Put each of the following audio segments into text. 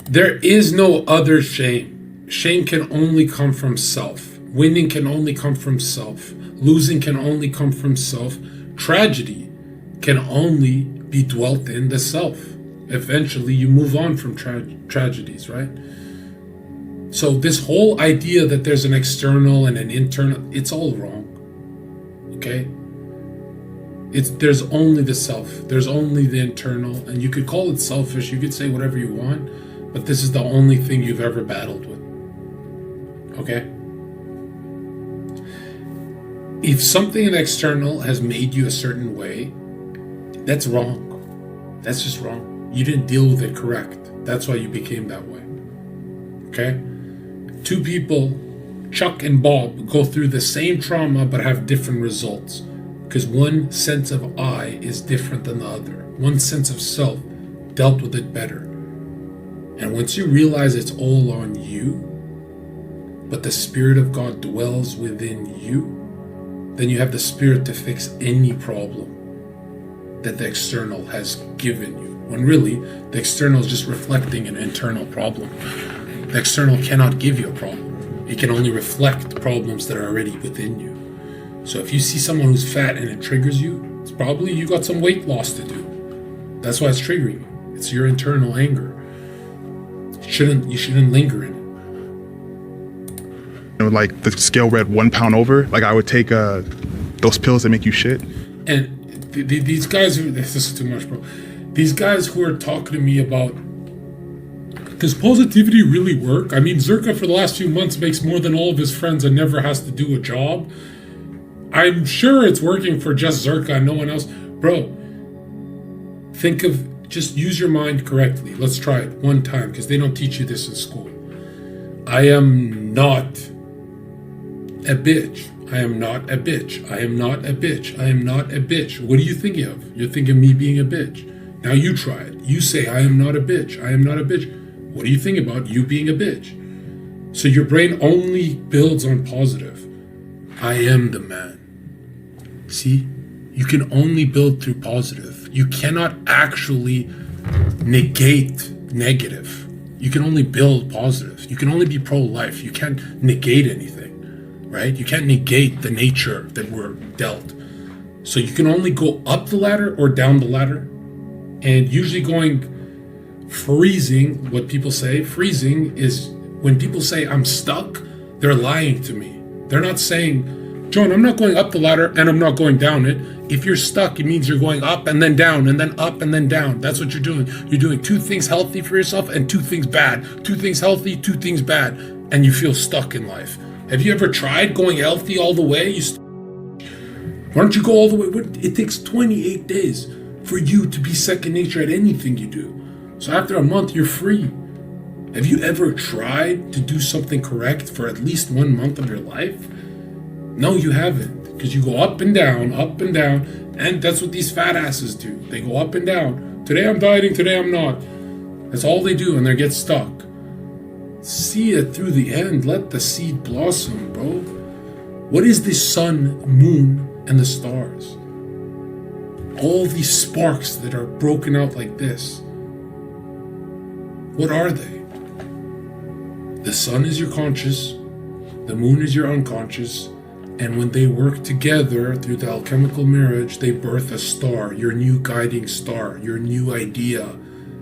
There is no other shame. Shame can only come from self. Winning can only come from self. Losing can only come from self. Tragedy can only be dwelt in the self. Eventually you move on from tragedies, right? So this whole idea that there's an external and an internal, it's all wrong. Okay? There's only the self. There's only the internal, and you could call it selfish, you could say whatever you want, but this is the only thing you've ever battled with. Okay? If something external has made you a certain way, that's wrong. That's just wrong. You didn't deal with it correct. That's why you became that way. Okay? Two people, Chuck and Bob, go through the same trauma but have different results. Because one sense of I is different than the other. One sense of self dealt with it better. And once you realize it's all on you, but the Spirit of God dwells within you, then you have the Spirit to fix any problem that the external has given you. When really, the external is just reflecting an internal problem. The external cannot give you a problem. It can only reflect problems that are already within you. So if you see someone who's fat and it triggers you, it's probably you got some weight loss to do. That's why it's triggering you. It's your internal anger. You shouldn't linger in it. You know, like the scale read 1 pound over, like I would take those pills that make you shit. And these guys, this is too much, bro. These guys who are talking to me about, does positivity really work? I mean, Zherka for the last few months makes more than all of his friends and never has to do a job. I'm sure it's working for just Zherka and no one else. Bro, think of, just use your mind correctly. Let's try it one time, because they don't teach you this in school. I am not a bitch. I am not a bitch. I am not a bitch. I am not a bitch. What are you thinking of? You're thinking of me being a bitch. Now you try it. You say, I am not a bitch. I am not a bitch. What do you think about you being a bitch? So your brain only builds on positive. I am the man. See? You can only build through positive. You cannot actually negate negative. You can only build positive. You can only be pro-life. You can't negate anything, right? You can't negate the nature that we're dealt. So you can only go up the ladder or down the ladder. And usually going freezing, what people say, freezing is when people say I'm stuck, they're lying to me. They're not saying, John, I'm not going up the ladder and I'm not going down it. If you're stuck, it means you're going up and then down and then up and then down. That's what you're doing. You're doing 2 things healthy for yourself and 2 things bad. 2 things healthy, 2 things bad. And you feel stuck in life. Have you ever tried going healthy all the way? Why don't you go all the way? It takes 28 days for you to be second nature at anything you do. So after a month, you're free. Have you ever tried to do something correct for at least 1 month of your life? No, you haven't, because you go up and down, and that's what these fat asses do. They go up and down. Today I'm dieting, today I'm not. That's all they do, and they get stuck. See it through the end. Let the seed blossom, bro. What is the sun, moon, and the stars? All these sparks that are broken out like this. What are they? The sun is your conscious, the moon is your unconscious, and when they work together through the alchemical marriage, they birth a star, your new guiding star, your new idea,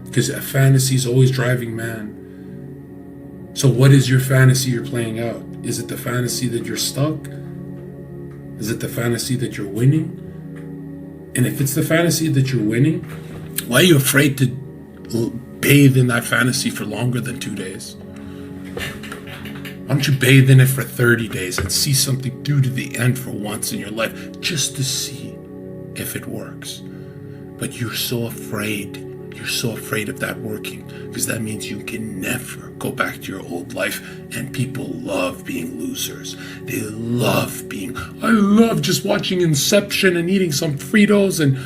because a fantasy is always driving man. So what is your fantasy you're playing out? Is it the fantasy that you're stuck? Is it the fantasy that you're winning? And if it's the fantasy that you're winning, why are you afraid to bathe in that fantasy for longer than 2 days? Why don't you bathe in it for 30 days and see something through to the end for once in your life, just to see if it works? But you're so afraid. You're so afraid of that working, because that means you can never go back to your old life. And people love being losers. They love being, I love just watching Inception and eating some Fritos, and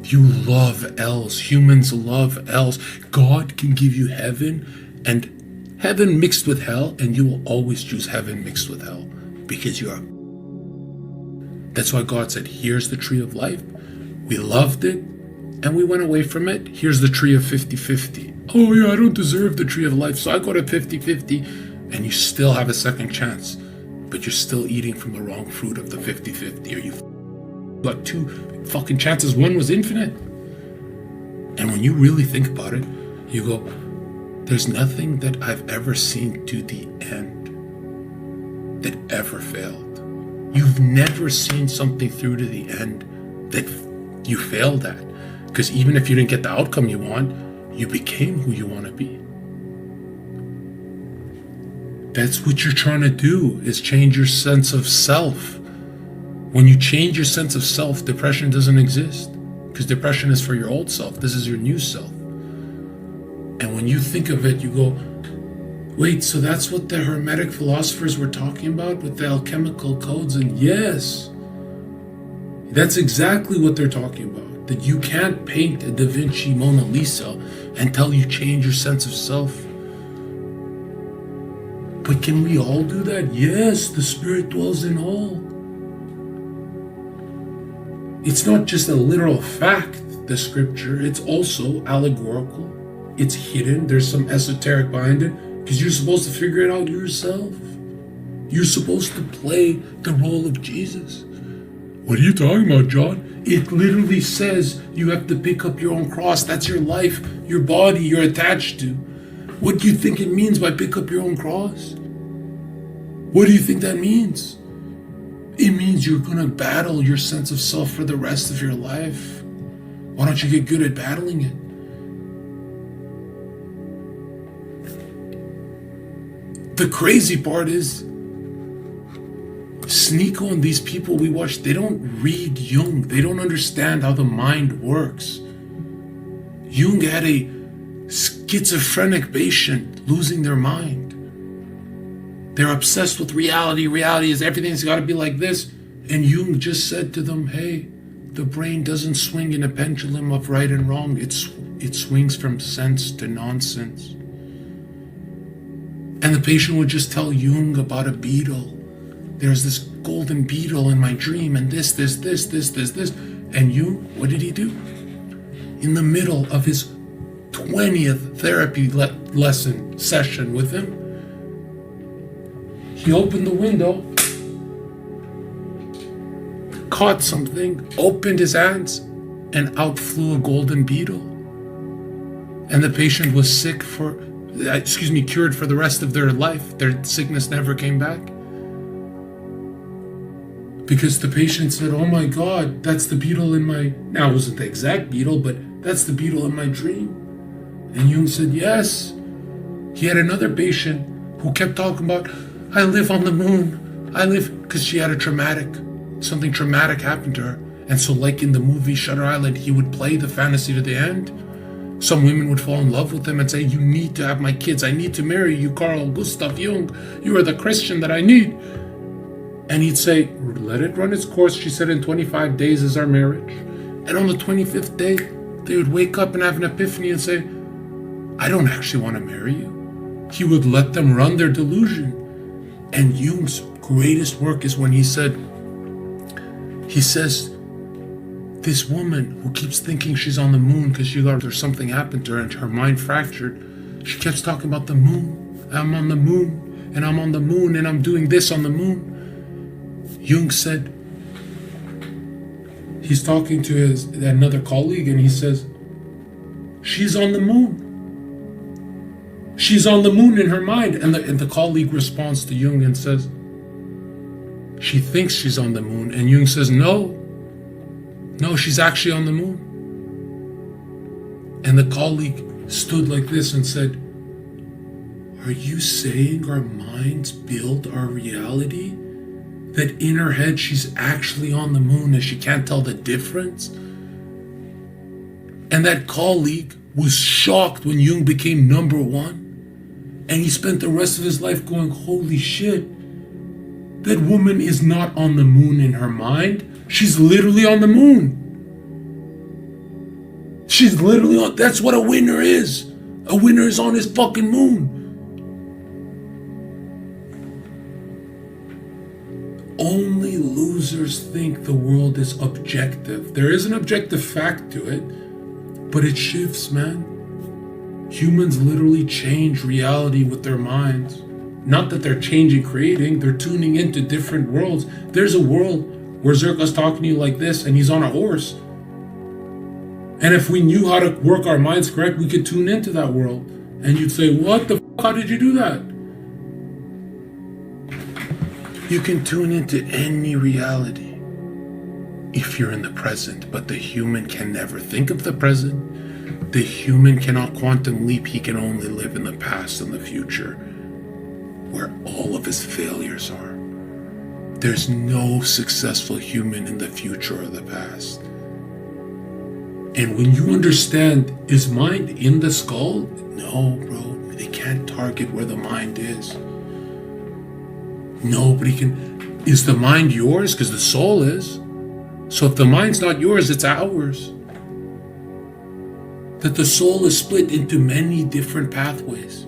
you love L's. Humans love L's. God can give you heaven, and heaven mixed with hell, and you will always choose heaven mixed with hell, because you are. That's why God said, here's the tree of life. We loved it, and we went away from it. Here's the tree of 50-50. Oh yeah, I don't deserve the tree of life, so I go to 50-50, and you still have a second chance, but you're still eating from the wrong fruit of the 50-50, or you got two fucking chances, one was infinite. And when you really think about it, you go, there's nothing that I've ever seen to the end that ever failed. You've never seen something through to the end that you failed at. Because even if you didn't get the outcome you want, you became who you want to be. That's what you're trying to do, is change your sense of self. When you change your sense of self, depression doesn't exist. Because depression is for your old self. This is your new self. And when you think of it, you go, wait, so that's what the Hermetic philosophers were talking about with the alchemical codes? And yes, that's exactly what they're talking about. That you can't paint a Da Vinci Mona Lisa until you change your sense of self. But can we all do that? Yes, the Spirit dwells in all. It's not just a literal fact, the scripture, it's also allegorical. It's hidden, there's some esoteric behind it, because you're supposed to figure it out yourself. You're supposed to play the role of Jesus. What are you talking about, John? It literally says you have to pick up your own cross. That's your life, your body you're attached to. What do you think it means by pick up your own cross? What do you think that means? It means you're going to battle your sense of self for the rest of your life. Why don't you get good at battling it? The crazy part is, Sneeko and these people we watch, they don't read Jung. They don't understand how the mind works. Jung had a schizophrenic patient losing their mind. They're obsessed with reality. Reality is everything's got to be like this. And Jung just said to them, hey, the brain doesn't swing in a pendulum of right and wrong. It swings from sense to nonsense. And the patient would just tell Jung about a beetle. There's this golden beetle in my dream, and this. And Jung, what did he do? In the middle of his 20th therapy lesson session with him, he opened the window, caught something, opened his hands, and out flew a golden beetle. And the patient was cured for the rest of their life. Their sickness never came back. Because the patient said, oh my God, that's the beetle in my... Now, it wasn't the exact beetle, but that's the beetle in my dream. And Jung said, yes. He had another patient who kept talking about, I live on the moon. Because she had something traumatic happened to her. And so like in the movie Shutter Island, he would play the fantasy to the end. Some women would fall in love with him and say, you need to have my kids. I need to marry you, Carl Gustav Jung. You are the Christian that I need. And he'd say, let it run its course. She said, in 25 days is our marriage. And on the 25th day, they would wake up and have an epiphany and say, I don't actually want to marry you. He would let them run their delusion. And Jung's greatest work is when he says, this woman who keeps thinking she's on the moon because there's something happened to her and her mind fractured, she keeps talking about the moon. I'm on the moon, and I'm on the moon, and I'm doing this on the moon. Jung said, he's talking to another colleague, and he says, she's on the moon. She's on the moon in her mind. And the colleague responds to Jung and says, she thinks she's on the moon. And Jung says, no, she's actually on the moon. And the colleague stood like this and said, are you saying our minds build our reality? That in her head she's actually on the moon and she can't tell the difference? And that colleague was shocked when Jung became number one. And he spent the rest of his life going, holy shit, that woman is not on the moon in her mind. She's literally on the moon. She's literally on, that's what a winner is. A winner is on his fucking moon. Only losers think the world is objective. There is an objective fact to it, but it shifts, man. Humans literally change reality with their minds. Not that they're changing, creating, they're tuning into different worlds. There's a world where Zherka's talking to you like this and he's on a horse. And if we knew how to work our minds correct, we could tune into that world. And you'd say, what the f***, how did you do that? You can tune into any reality if you're in the present, but the human can never think of the present. The human cannot quantum leap. He can only live in the past and the future, where all of his failures are. There's no successful human in the future or the past. And when you understand, is mind in the skull? No, bro. They can't target where the mind is. Nobody can. Is the mind yours? Because the soul is. So if the mind's not yours, it's ours. That the soul is split into many different pathways.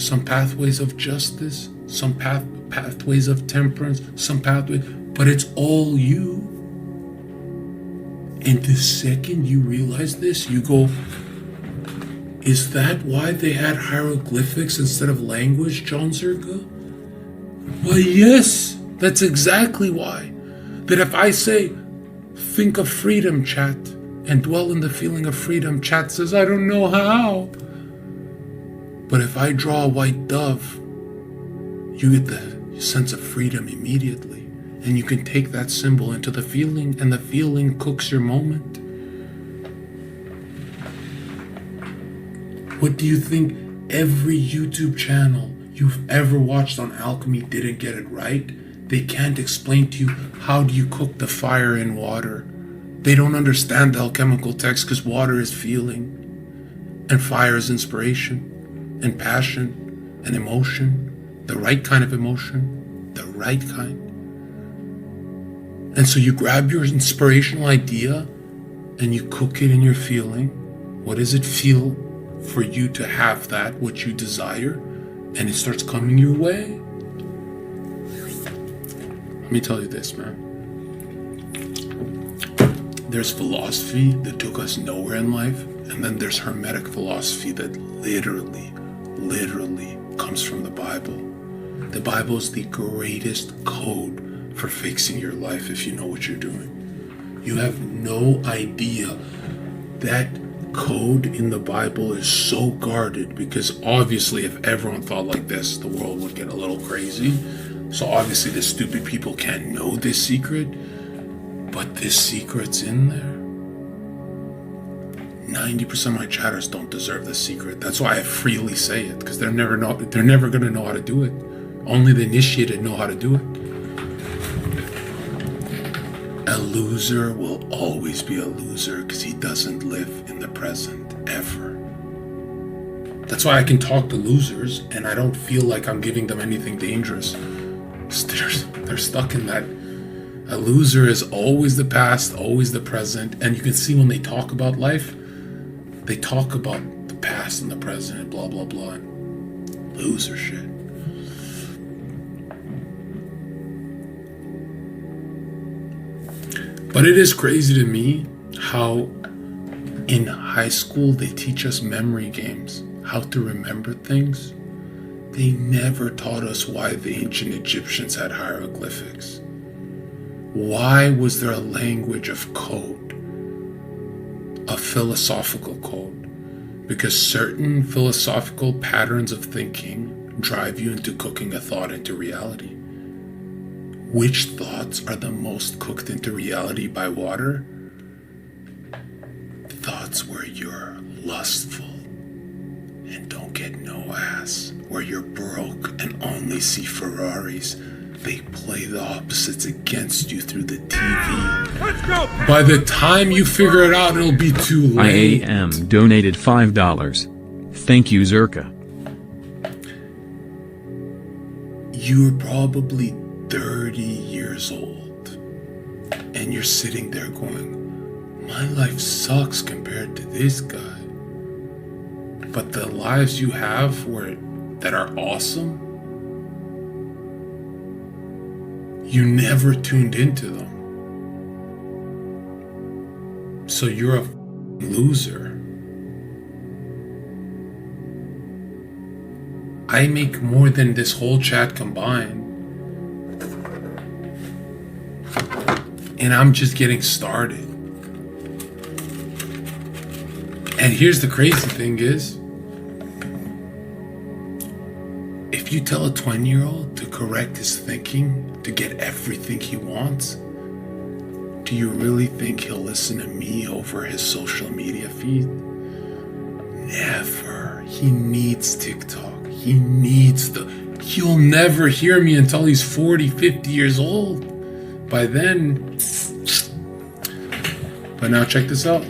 Some pathways of justice, some pathways of temperance, some pathways, but it's all you. And the second you realize this, you go, is that why they had hieroglyphics instead of language, Jon Zherka? Why, yes, that's exactly why. That if I say, think of freedom, chat, and dwell in the feeling of freedom, chat says, I don't know how. But if I draw a white dove, you get the sense of freedom immediately. And you can take that symbol into the feeling, and the feeling cooks your moment. What do you think every YouTube channel you've ever watched on alchemy didn't get it right? They can't explain to you, how do you cook the fire in water? They don't understand the alchemical text because water is feeling, and fire is inspiration, and passion, and emotion, the right kind of emotion, the right kind. And so you grab your inspirational idea and you cook it in your feeling. What does it feel for you to have that, what you desire? And it starts coming your way. Let me tell you this, man. There's philosophy that took us nowhere in life, and then there's Hermetic philosophy that literally comes from the Bible. The Bible is the greatest code for fixing your life if you know what you're doing. You have no idea that code in the Bible is so guarded, because obviously if everyone thought like this, the world would get a little crazy. So obviously the stupid people can't know this secret, but this secret's in there. 90% of my chatters don't deserve this secret. That's why I freely say it, because they're never going to know how to do it. Only the initiated know how to do it. A loser will always be a loser because he doesn't live in the present, ever. That's why I can talk to losers and I don't feel like I'm giving them anything dangerous. They're stuck in that. A loser is always the past, always the present, and you can see when they talk about life, they talk about the past and the present, blah, blah, blah, and loser shit. But it is crazy to me how in high school they teach us memory games, how to remember things. They never taught us why the ancient Egyptians had hieroglyphics. Why was there a language of code, a philosophical code? Because certain philosophical patterns of thinking drive you into cooking a thought into reality. Which thoughts are the most cooked into reality by water? Thoughts where you're lustful and don't get no ass, where you're broke and only see Ferraris. They play the opposites against you through the TV. Let's go! By the time you figure it out, it'll be too late. IAM donated $5. Thank you, Zherka. You're probably 30 years old and you're sitting there going, my life sucks compared to this guy. But the lives you have that are awesome, you never tuned into them. So you're a loser I make more than this whole chat combined. And I'm just getting started. And here's the crazy thing is, if you tell a 20-year-old to correct his thinking to get everything he wants, do you really think he'll listen to me over his social media feed? Never. He needs TikTok. He'll never hear me until he's 40, 50 years old. By then, but now check this out.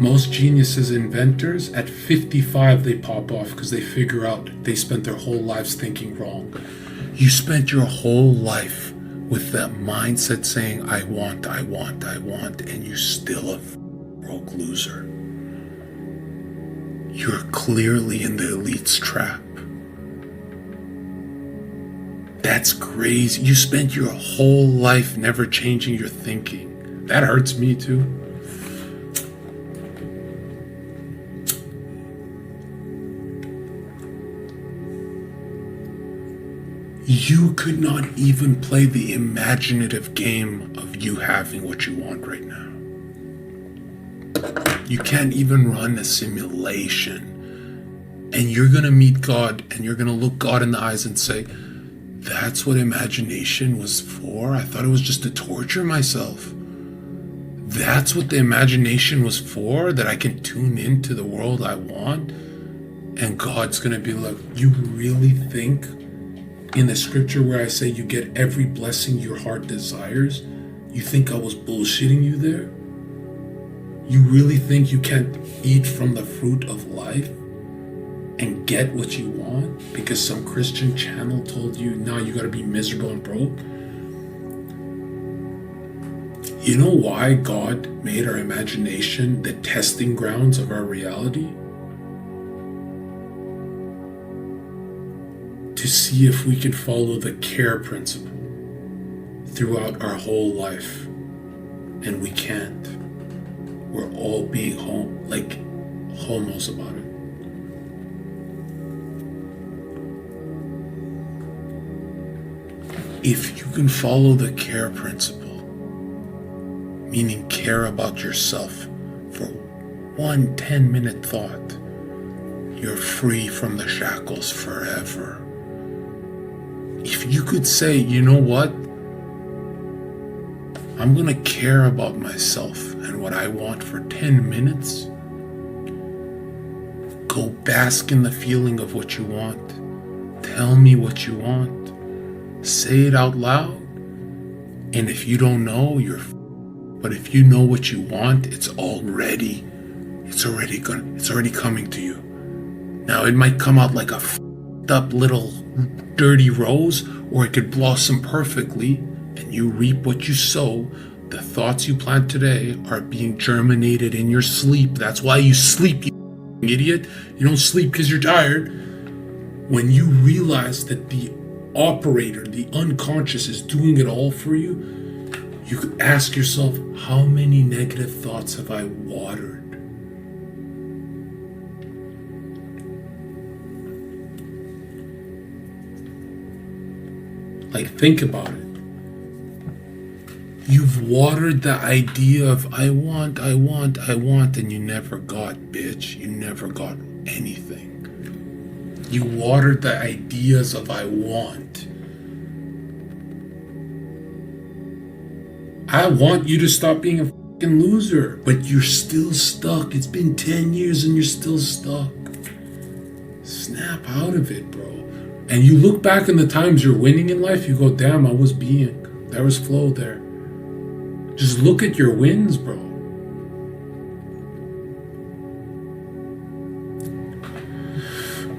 Most geniuses, inventors, at 55 they pop off because they figure out they spent their whole lives thinking wrong. You spent your whole life with that mindset saying, I want, and you're still a broke loser. You're clearly in the elite's trap. That's crazy. You spent your whole life never changing your thinking. That hurts me too. You could not even play the imaginative game of you having what you want right now. You can't even run a simulation. And you're going to meet God and you're going to look God in the eyes and say, that's what imagination was for? I thought it was just to torture myself. That's what the imagination was for? That I can tune into the world I want? And God's going to be like, you really think in the scripture where I say you get every blessing your heart desires, you think I was bullshitting you there? You really think you can't eat from the fruit of life and get what you want because some Christian channel told you, now you gotta be miserable and broke? You know why God made our imagination the testing grounds of our reality? To see if we can follow the care principle throughout our whole life. And we can't. We're all being homos about it. If you can follow the care principle, meaning care about yourself for one 10-minute thought, you're free from the shackles forever. If you could say, you know what? I'm gonna care about myself and what I want for 10 minutes. Go bask in the feeling of what you want. Tell me what you want. Say it out loud. And if you don't know, but if you know what you want, it's already coming to you. Now it might come out like a up little dirty rose, or it could blossom perfectly, and you reap what you sow. The thoughts you plant today are being germinated in your sleep. That's why you sleep, you idiot. You don't sleep because you're tired. When you realize that the operator, the unconscious, is doing it all for you, you could ask yourself, how many negative thoughts have I watered? Think about it. You've watered the idea of I want, and you never got, bitch. You never got anything. You watered the ideas of I want. I want you to stop being a fucking loser, but you're still stuck. It's been 10 years and you're still stuck. Snap out of it, bro. And you look back in the times you're winning in life, you go, damn, I was being. There was flow there. Just look at your wins, bro.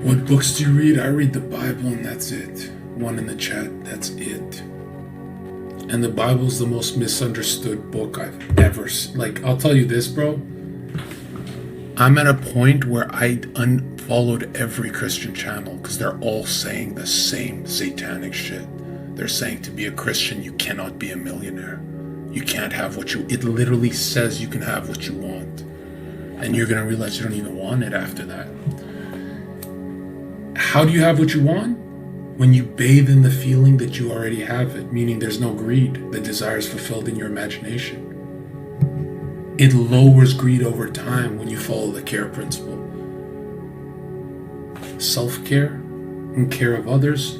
What books do you read? I read the Bible and that's it. One in the chat, that's it. And the Bible's the most misunderstood book I've ever seen. I'll tell you this, bro. I'm at a point where I unfollowed every Christian channel because they're all saying the same satanic shit. They're saying to be a Christian, you cannot be a millionaire. You can't have it literally says you can have what you want. And you're going to realize you don't even want it after that. How do you have what you want? When you bathe in the feeling that you already have it, meaning there's no greed, the desire is fulfilled in your imagination. It lowers greed over time when you follow the care principle. Self-care and care of others,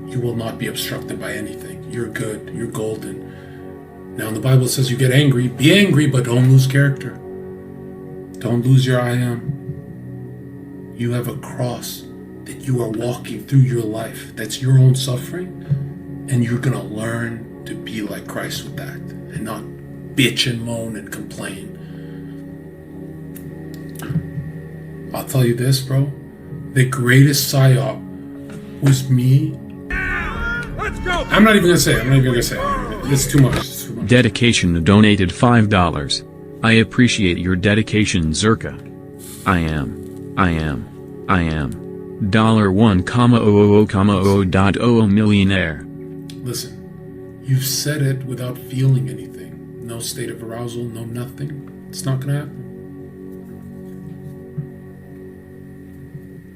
you will not be obstructed by anything. You're good, you're golden. Now, the Bible says you get angry, be angry, but don't lose character. Don't lose your I am. You have a cross that you are walking through your life. That's your own suffering. And you're going to learn to be like Christ with that and not bitch and moan and complain. I'll tell you this, bro. The greatest psyop was me. Let's go. I'm not even going to say it. It's too much. Dedication donated $5. I appreciate your dedication, Zherka. I am. $1,000,000.00 millionaire. Listen, you've said it without feeling anything. No state of arousal, no nothing. It's not gonna happen.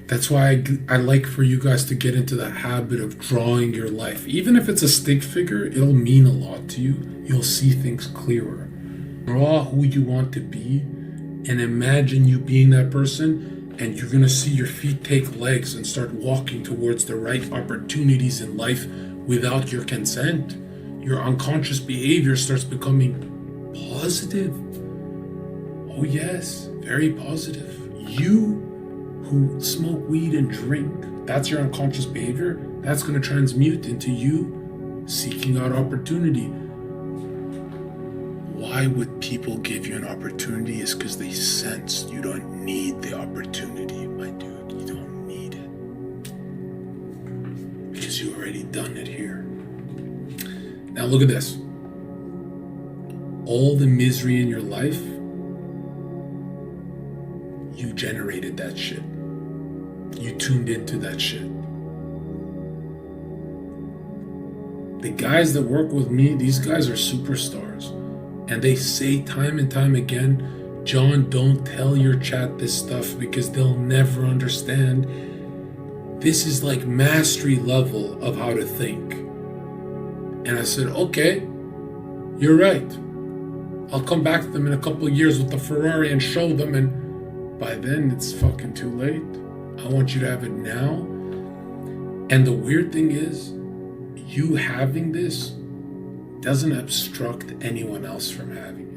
That's why I like for you guys to get into the habit of drawing your life. Even if it's a stick figure, it'll mean a lot to you. You'll see things clearer. Draw who you want to be and imagine you being that person. And you're going to see your feet take legs and start walking towards the right opportunities in life without your consent. Your unconscious behavior starts becoming positive. Oh yes, very positive. You who smoke weed and drink, that's your unconscious behavior. That's going to transmute into you seeking out opportunity. Why would people give you an opportunity? Is because they sense you don't need the opportunity, my dude. You don't need it. Because you already done it here. Now look at this. All the misery in your life, you generated that shit. You tuned into that shit. The guys that work with me, these guys are superstars. And they say time and time again, Jon, don't tell your chat this stuff because they'll never understand. This is like mastery level of how to think. And I said, okay, you're right. I'll come back to them in a couple of years with the Ferrari and show them, and by then it's fucking too late. I want you to have it now. And the weird thing is, you having this doesn't obstruct anyone else from having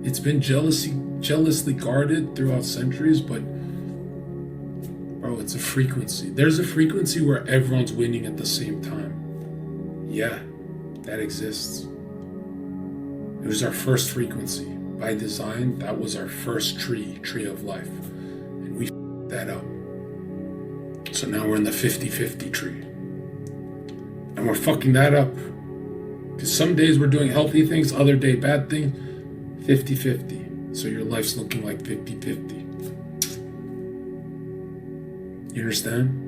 it. It's been jealously guarded throughout centuries, but bro, it's a frequency. There's a frequency where everyone's winning at the same time. Yeah, that exists. It was our first frequency. By design, that was our first tree of life. And we f***ed that up. So now we're in the 50-50 tree. And we're fucking that up. Because some days we're doing healthy things, other day bad things, 50-50. So your life's looking like 50-50. You understand?